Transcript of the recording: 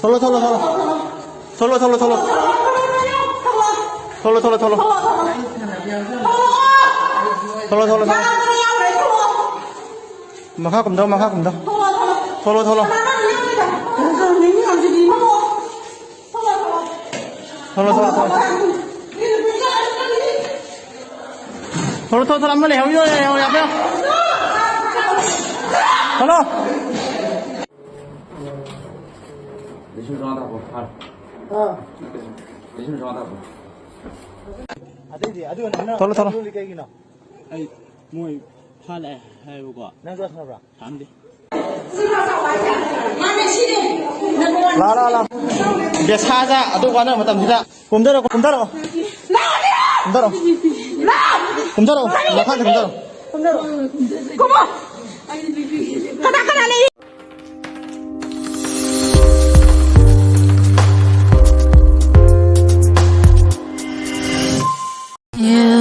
털러 털러 털러 털러 털러 털러 털러 털러 털러 털러 털러 털러 막하 금다 막하 금다 털러 털러 털러 털러 털러 털러 털러 한번 해 형님 형 옆에 털러 내심 정하다고 발. 내심 정하다고. 털러 털러 아이 뭐이 팔에 해보고 안 돼. 라라라 이제 사자 아도관을 못합니다 곰다로 곰다로 곰다로 곰다로 나한테 곰다로 Yeah.